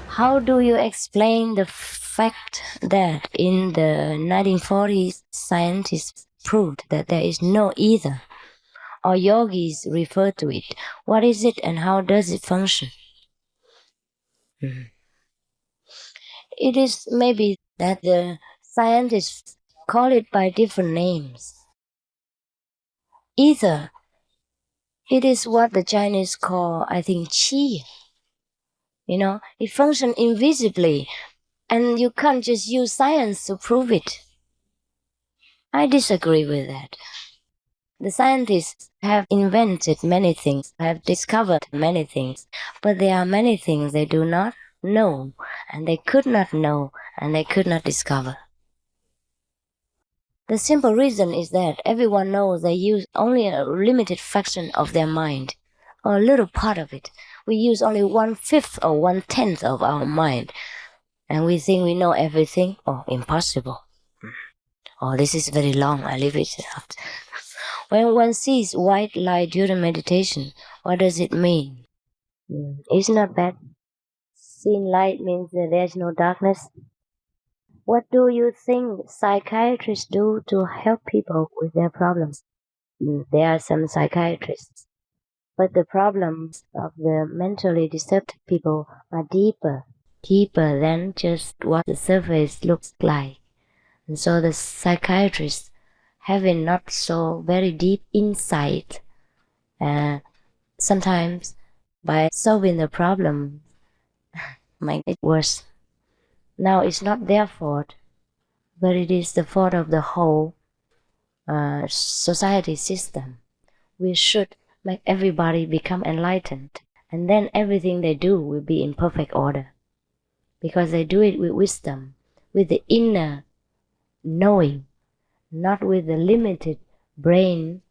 How do you explain the fact that in the 1940s, scientists proved that there is no ether, or yogis refer to it? What is it and how does it function? It is maybe that the scientists call it by different names. Ether, it is what the Chinese call, I think, qi. It functions invisibly, and you can't just use science to prove it. I disagree with that. The scientists have invented many things, have discovered many things, but there are many things they do not know, and they could not know, and they could not discover. The simple reason is that everyone knows they use only a limited fraction of their mind, or a little part of it. We use only 1/5 or 1/10 of our mind, and we think we know everything. Oh, impossible. Oh, this is very long. I leave it out. When one sees white light during meditation, what does it mean? It's not bad. Seeing light means that there's no darkness. What do you think psychiatrists do to help people with their problems? There are some psychiatrists, but the problems of the mentally disturbed people are deeper than just what the surface looks like. And so the psychiatrists, having not so very deep insight, sometimes by solving the problem, make it worse. Now it's not their fault, but it is the fault of the whole society system. We should make everybody become enlightened, and then everything they do will be in perfect order, because they do it with wisdom, with the inner knowing, not with the limited brain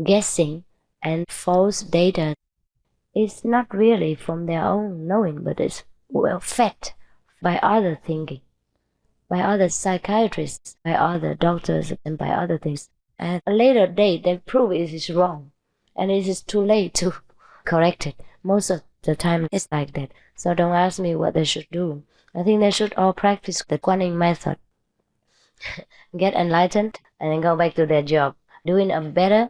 guessing and false data. It's not really from their own knowing, but it's fed by other thinking, by other psychiatrists, by other doctors, and by other things. At a later date, they prove it is wrong, and it is too late to correct it. Most of the time, it's like that. So don't ask me what they should do. I think they should all practice the Quán Âm method. Get enlightened and then go back to their job, doing a better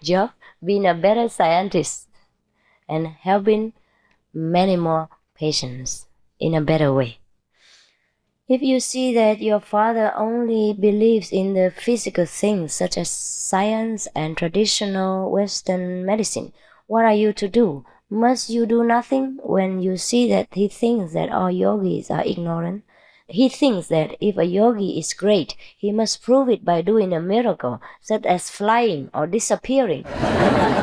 job, being a better scientist, and helping many more patients in a better way. If you see that your father only believes in the physical things such as science and traditional Western medicine, what are you to do? Must you do nothing when you see that he thinks that all yogis are ignorant? He thinks that if a yogi is great, he must prove it by doing a miracle, such as flying or disappearing.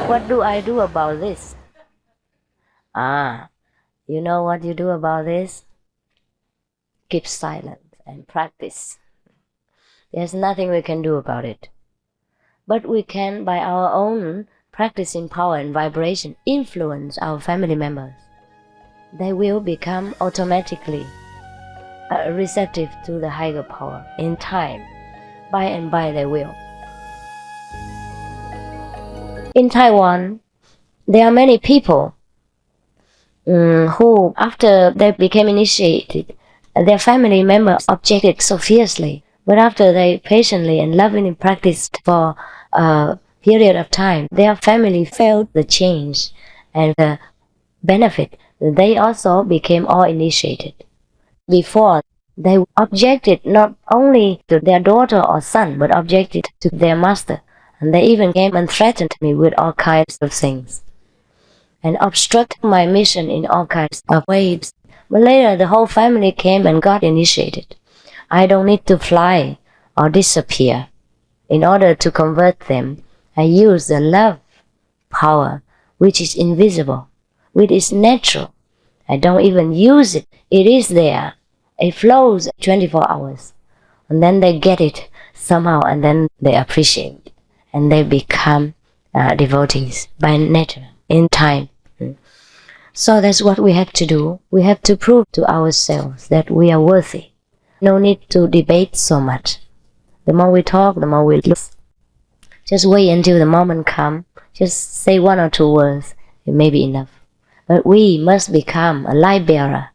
What do I do about this? You know what you do about this? Keep silent and practice. There's nothing we can do about it. But we can, by our own practicing power and vibration, influence our family members. They will become automatically receptive to the higher power in time. By and by they will. In Taiwan, there are many people who, after they became initiated, their family members objected so fiercely, but after they patiently and lovingly practiced for a period of time, their family felt the change and the benefit. They also became all initiated. Before, they objected not only to their daughter or son, but objected to their master, and they even came and threatened me with all kinds of things, and obstruct my mission in all kinds of ways. But later, the whole family came and got initiated. I don't need to fly or disappear. In order to convert them, I use the love power, which is invisible, which is natural. I don't even use it. It is there. It flows 24 hours. And then they get it somehow, and then they appreciate it. And they become devotees by nature, in time. So that's what we have to do. We have to prove to ourselves that we are worthy. No need to debate so much. The more we talk, the more we lose. Just wait until the moment comes. Just say one or two words. It may be enough. But we must become a light bearer.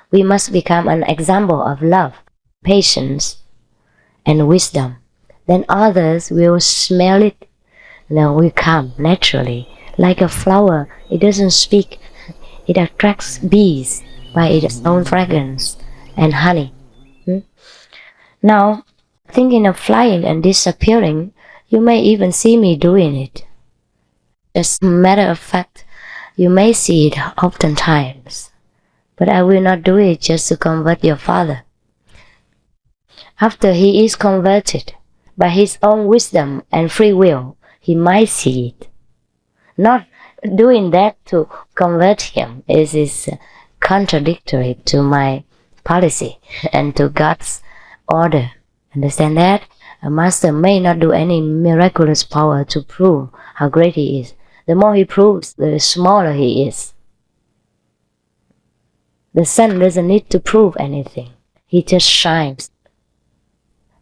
We must become an example of love, patience, and wisdom. Then others will smell it. Then will come naturally. Like a flower, it doesn't speak. It attracts bees by its own fragrance and honey. Now, thinking of flying and disappearing, you may even see me doing it. As a matter of fact, you may see it oftentimes. But I will not do it just to convert your father. After he is converted, by his own wisdom and free will, he might see it. Not doing that to convert him is contradictory to my policy and to God's order. Understand that? A master may not do any miraculous power to prove how great he is. The more he proves, the smaller he is. The sun doesn't need to prove anything. He just shines.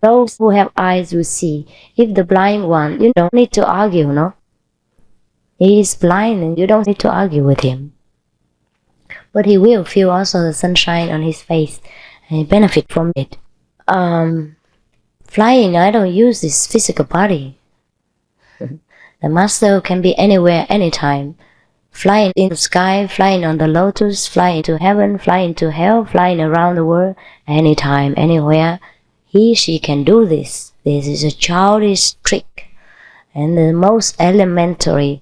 Those who have eyes will see. If the blind one, you don't need to argue, no? He is blind and you don't need to argue with him. but he will feel also the sunshine on his face and benefit from it. Flying, I don't use this physical body. The master can be anywhere, anytime. Flying in the sky, flying on the lotus, flying to heaven, flying to hell, flying around the world, anytime, anywhere. He, she can do this. This is a childish trick. And the most elementary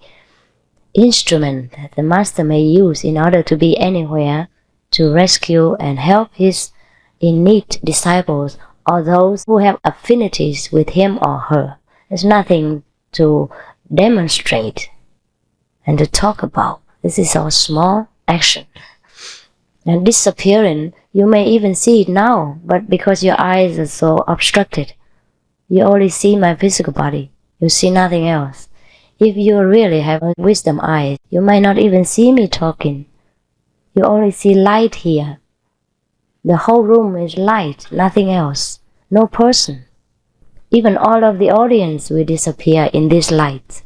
instrument that the master may use in order to be anywhere to rescue and help his in need disciples or those who have affinities with him or her. There's nothing to demonstrate and to talk about. This is our small action. And disappearing, you may even see it now, but because your eyes are so obstructed, you only see my physical body. You see nothing else. If you really have a wisdom eye, you might not even see me talking. You only see light here. The whole room is light, nothing else. No person. Even all of the audience will disappear in this light.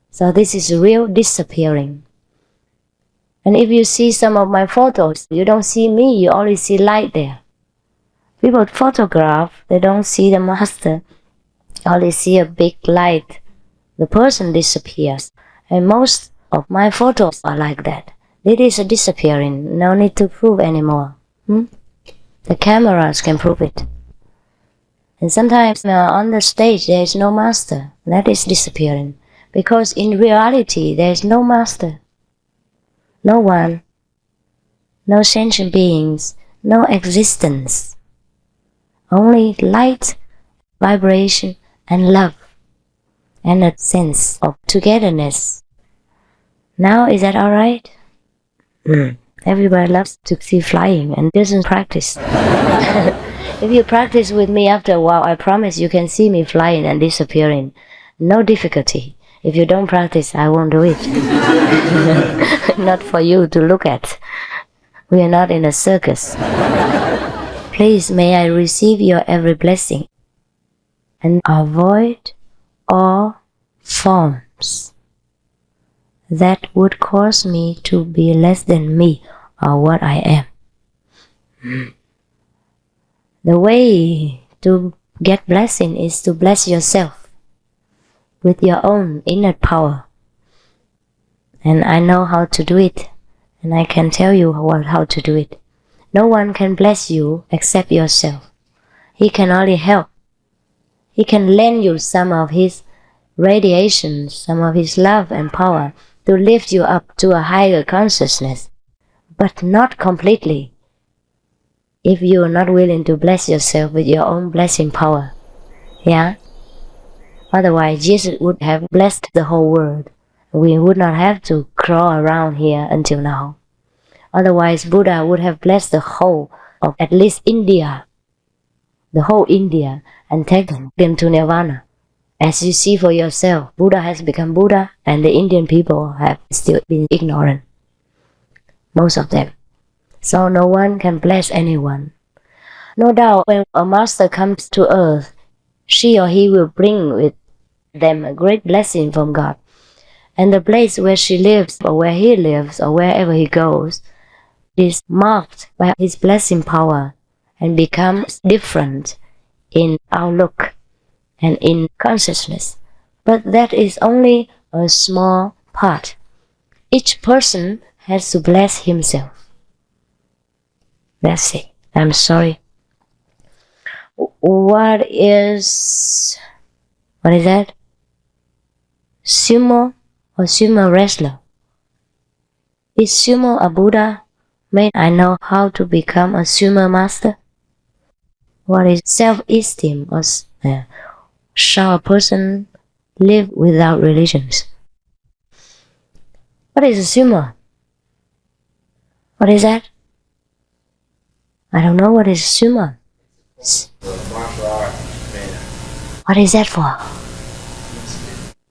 So this is real disappearing. And if you see some of my photos, you don't see me, you only see light there. People photograph, they don't see the master, only see a big light. The person disappears. And most of my photos are like that. It is a disappearing, no need to prove anymore. The cameras can prove it. And sometimes on the stage there is no master. That is disappearing. Because in reality there is no master. No one. No sentient beings. No existence. Only light, vibration, and love. And a sense of togetherness. Now is that alright? Everybody loves to see flying and doesn't practice. If you practice with me after a while, I promise you can see me flying and disappearing. No difficulty. If you don't practice, I won't do it. Not for you to look at. We are not in a circus. Please, may I receive your every blessing and avoid all forms that would cause me to be less than me or what I am. The way to get blessing is to bless yourself with your own inner power. And I know how to do it, and I can tell you how to do it. No one can bless you except yourself. He can only help. He can lend you some of his radiation, some of his love and power to lift you up to a higher consciousness, but not completely. If you are not willing to bless yourself with your own blessing power, yeah? Otherwise, Jesus would have blessed the whole world. We would not have to crawl around here until now. Otherwise, Buddha would have blessed the whole of at least India, the whole India, and taken them to Nirvana. As you see for yourself, Buddha has become Buddha, and the Indian people have still been ignorant. Most of them. So no one can bless anyone. No doubt when a master comes to earth, she or he will bring with them a great blessing from God. And the place where she lives, or where he lives, or wherever he goes, is marked by his blessing power and becomes different in outlook and in consciousness. But that is only a small part. Each person has to bless himself. That's it. I'm sorry. What is that? Sumo or sumo wrestler? Is sumo a Buddha? May I know how to become a sumo master? What is self-esteem? Or shall a person live without religions? What is a sumo? What is that? I don't know what is sumo. What is that for?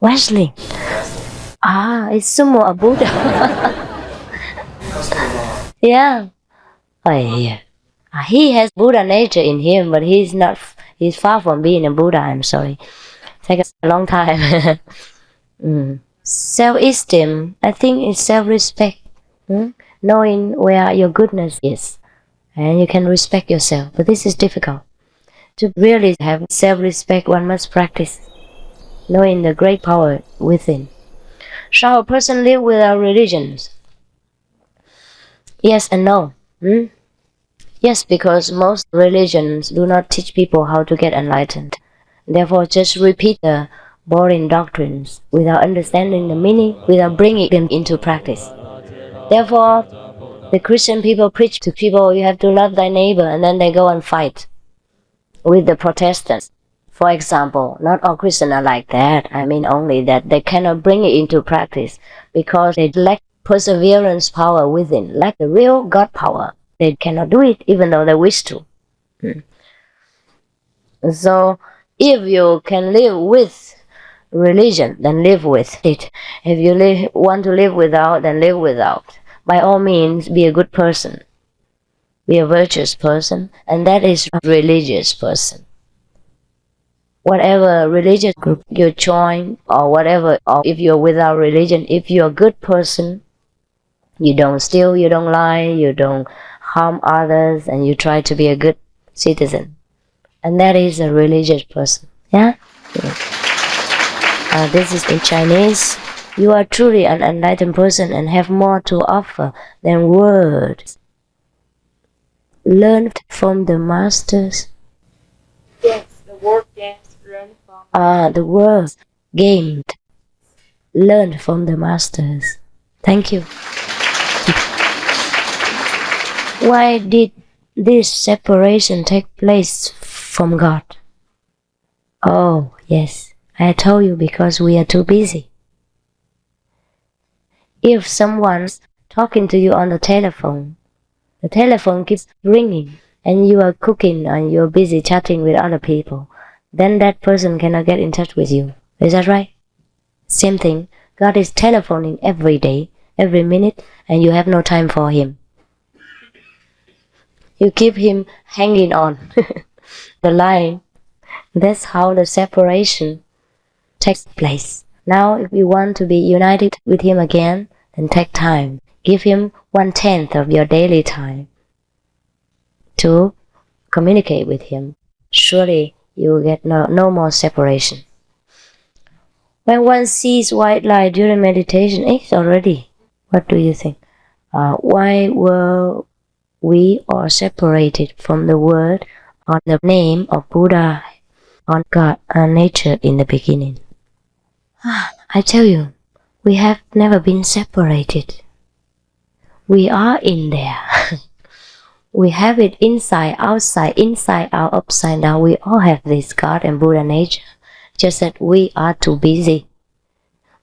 Wrestling. Is sumo a Buddha? Yeah. He has Buddha nature in him, but he's far from being a Buddha, I'm sorry. Takes a long time. Self-esteem, I think it's self-respect. knowing where your goodness is, and you can respect yourself. But this is difficult. To really have self-respect, one must practice, knowing the great power within. Shall a person live without religions? Yes and no. Yes, because most religions do not teach people how to get enlightened. Therefore, just repeat the boring doctrines without understanding the meaning, without bringing them into practice. Therefore, the Christian people preach to people, you have to love thy neighbor, and then they go and fight with the Protestants. For example, not all Christians are like that. I mean only that they cannot bring it into practice because they lack perseverance power within, lack the real God power. They cannot do it even though they wish to. So, if you can live with religion, then live with it. If you want to live without, then live without. By all means, be a good person. Be a virtuous person, and that is a religious person. Whatever religious group you join, or whatever, or if you're without religion, if you're a good person, you don't steal, you don't lie, you don't harm others, and you try to be a good citizen. And that is a religious person. Yeah? This is in Chinese. You are truly an enlightened person and have more to offer than words. Learn from the masters. Yes, the word games learned from. The word gained. Learn from the masters. Thank you. Why did this separation take place from God? Oh, yes. I told you, because we are too busy. If someone's talking to you on the telephone keeps ringing, and you are cooking and you're busy chatting with other people, then that person cannot get in touch with you. Is that right? Same thing. God is telephoning every day, every minute, and you have no time for Him. You keep Him hanging on the line. That's how the separation takes place. Now, if you want to be united with Him again, then take time. Give Him 1/10 of your daily time to communicate with Him. Surely you will get no more separation. When one sees white light during meditation, it's already. What do you think? Why were we all separated from the word or the name of Buddha, on God and nature in the beginning? I tell you, we have never been separated. We are in there. We have it inside, outside, inside out, upside down. We all have this God and Buddha nature. Just that we are too busy.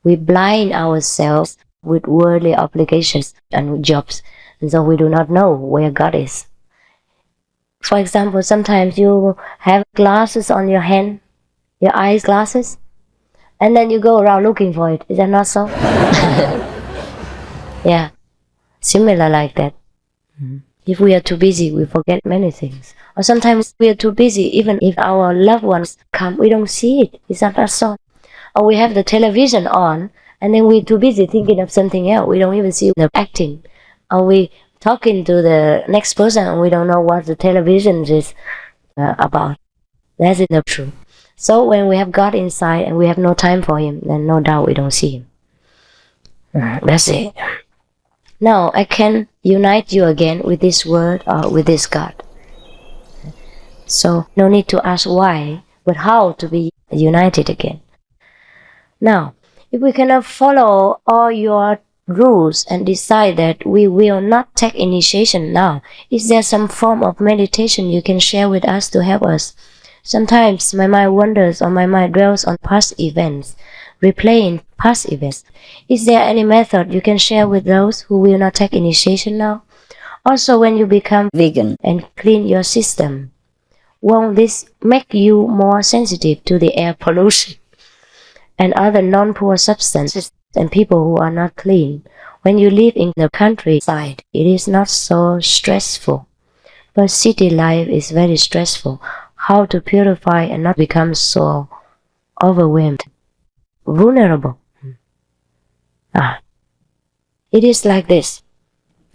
We blind ourselves with worldly obligations and jobs, and so we do not know where God is. For example, sometimes you have glasses on your hand, your eyes glasses, and then you go around looking for it. Is that not so? Yeah, similar like that. If we are too busy, we forget many things. Or sometimes we are too busy, even if our loved ones come, we don't see it. Is that not so? Or we have the television on, and then we're too busy thinking of something else. We don't even see the acting. Or we talking to the next person, and we don't know what the television is about. That's the truth. So when we have God inside and we have no time for Him, then no doubt we don't see Him. That's it. Now I can unite you again with this word or with this God. So no need to ask why, but how to be united again. Now, if we cannot follow all your rules and decide that we will not take initiation now, is there some form of meditation you can share with us to help us? Sometimes my mind wanders or my mind dwells on past events, replaying past events. Is there any method you can share with those who will not take initiation now? Also, when you become vegan and clean your system, won't this make you more sensitive to the air pollution and other non-pure substances and people who are not clean? When you live in the countryside, it is not so stressful. But city life is very stressful. How to purify and not become so overwhelmed, vulnerable? It is like this.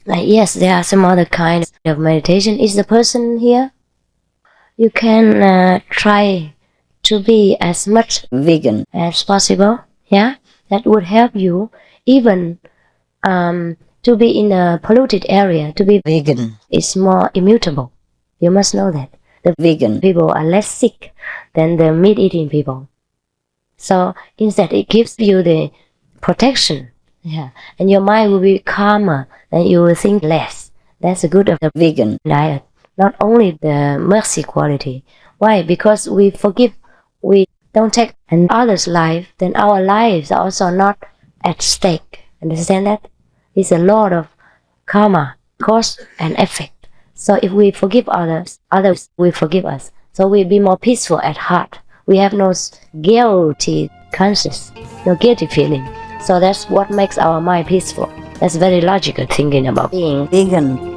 Like, yes, there are some other kind of meditation. Is the person here? You can try to be as much vegan as possible. Yeah, that would help you. Even to be in a polluted area, to be vegan is more immutable. You must know that. The vegan people are less sick than the meat-eating people. So instead, it gives you the protection. Yeah, and your mind will be calmer, and you will think less. That's the good of the vegan diet. Not only the mercy quality. Why? Because we forgive, we don't take an other's life, then our lives are also not at stake. Understand that? It's a law of karma, cause and effect. So if we forgive others, others will forgive us. So we'll be more peaceful at heart. We have no guilty conscience, no guilty feeling. So that's what makes our mind peaceful. That's very logical thinking about being vegan.